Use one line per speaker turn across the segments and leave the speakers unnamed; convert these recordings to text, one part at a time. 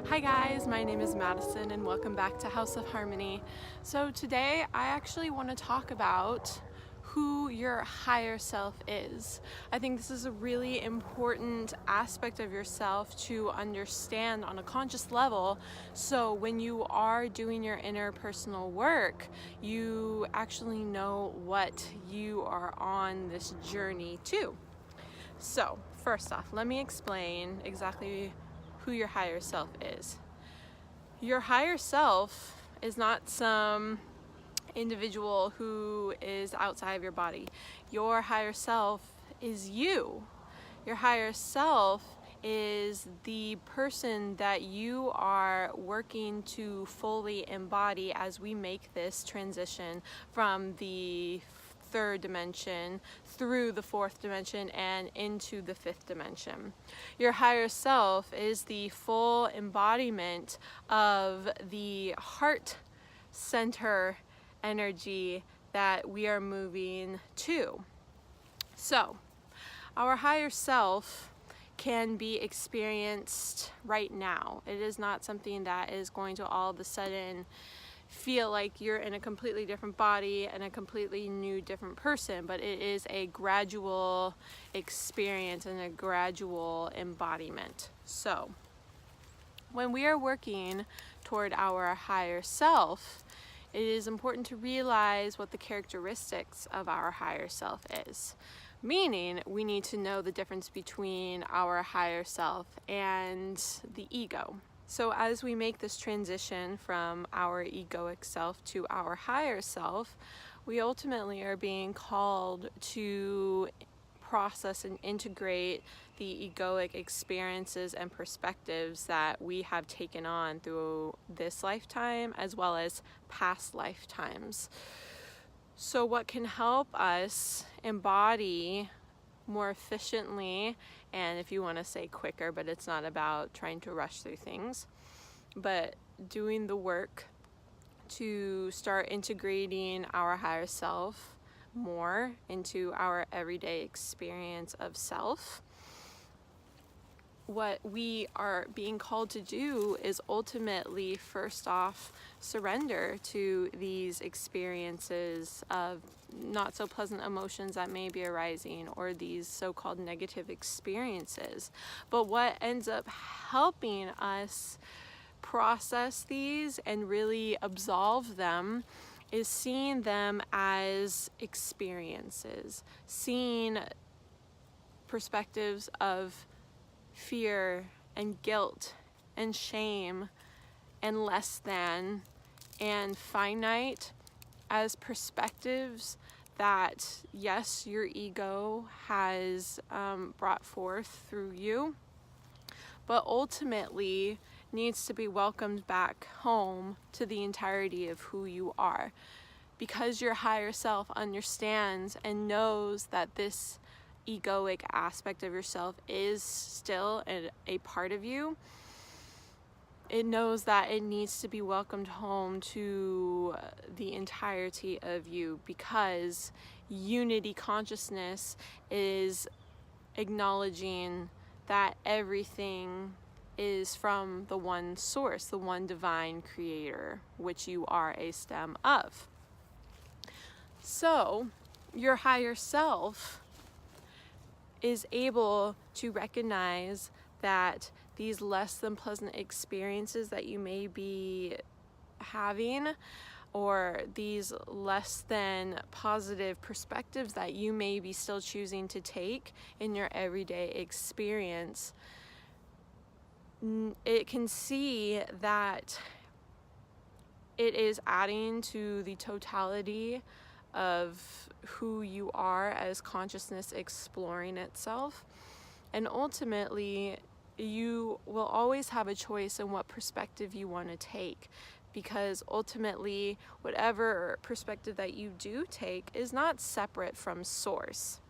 Hi guys, my name is Madison and welcome back to House of Harmony. So today I actually want to talk about who your higher self is. I think this is a really important aspect of yourself to understand on a conscious level, so when you are doing your interpersonal work, you actually know what you are on this journey to. So first off, let me explain exactly who your higher self is. Your higher self is not some individual who is outside of your body. Your higher self is you. Your higher self is the person that you are working to fully embody as we make this transition from the third dimension through the fourth dimension and into the fifth dimension. Your higher self is the full embodiment of the heart center energy that we are moving to. So, our higher self can be experienced right now. It is not something that is going to all of a sudden feel like you're in a completely different body and a completely new different person, but it is a gradual experience and a gradual embodiment. So when we are working toward our higher self, it is important to realize what the characteristics of our higher self is. Meaning, we need to know the difference between our higher self and the ego. So as we make this transition from our egoic self to our higher self, we ultimately are being called to process and integrate the egoic experiences and perspectives that we have taken on through this lifetime as well as past lifetimes. So what can help us embody more efficiently, and if you want to say quicker, but it's not about trying to rush through things, but doing the work to start integrating our higher self more into our everyday experience of self. What we are being called to do is ultimately, first off, surrender to these experiences of not so pleasant emotions that may be arising, or these so-called negative experiences. But what ends up helping us process these and really absolve them is seeing them as experiences, seeing perspectives of fear and guilt and shame and less than and finite as perspectives that, yes, your ego has brought forth through you, but ultimately needs to be welcomed back home to the entirety of who you are, because your higher self understands and knows that this egoic aspect of yourself is still a part of you. It knows that it needs to be welcomed home to the entirety of you, because unity consciousness is acknowledging that everything is from the one source, the one divine creator, which you are a stem of. So your higher self is able to recognize that these less than pleasant experiences that you may be having, or these less than positive perspectives that you may be still choosing to take in your everyday experience, it can see that it is adding to the totality of who you are as consciousness exploring itself. And ultimately, you will always have a choice in what perspective you want to take, because ultimately, whatever perspective that you do take is not separate from source.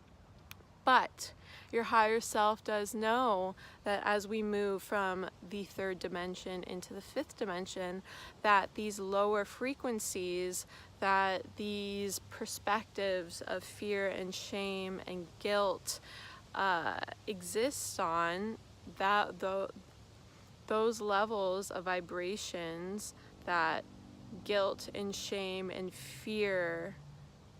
But your higher self does know that as we move from the third dimension into the fifth dimension, that these lower frequencies, that these perspectives of fear and shame and guilt exist on, that those levels of vibrations that guilt and shame and fear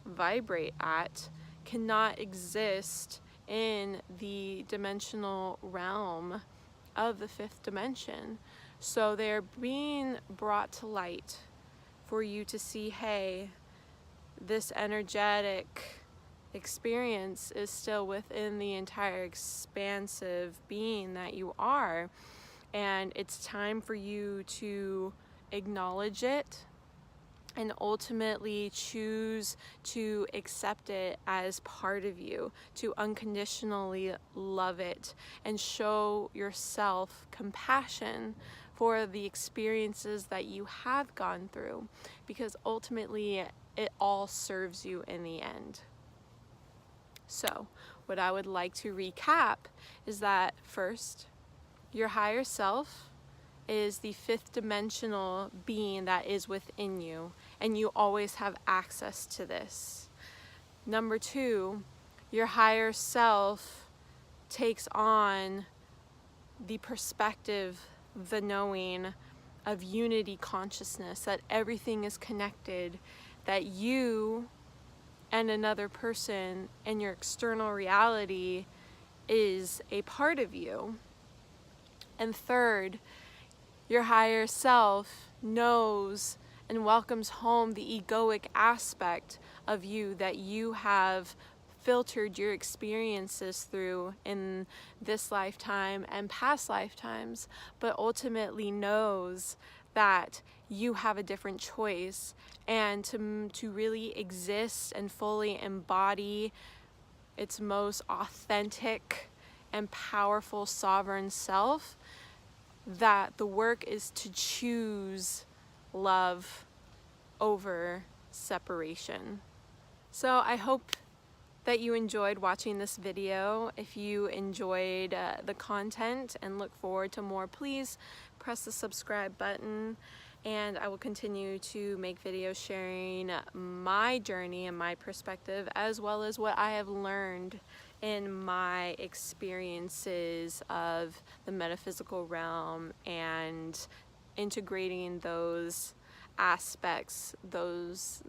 vibrate at cannot exist in the dimensional realm of the fifth dimension. So they're being brought to light for you to see, hey, this energetic experience is still within the entire expansive being that you are, and it's time for you to acknowledge it and ultimately choose to accept it as part of you, to unconditionally love it and show yourself compassion for the experiences that you have gone through, because ultimately it all serves you in the end. So what I would like to recap is that first, your higher self is the fifth dimensional being that is within you, and you always have access to this. Number two, your higher self takes on the perspective, the knowing of unity consciousness, that everything is connected, that you and another person and your external reality is a part of you. And third, your higher self knows and welcomes home the egoic aspect of you that you have filtered your experiences through in this lifetime and past lifetimes, but ultimately knows that you have a different choice, and to really exist and fully embody its most authentic and powerful sovereign self, that the work is to choose love over separation. So I hope that you enjoyed watching this video. If you enjoyed the content and look forward to more, please press the subscribe button, and I will continue to make videos sharing my journey and my perspective, as well as what I have learned in my experiences of the metaphysical realm and integrating those aspects, those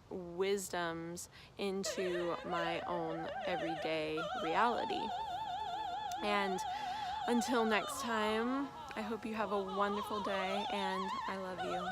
wisdoms into my own everyday reality. And until next time, I hope you have a wonderful day, and I love you.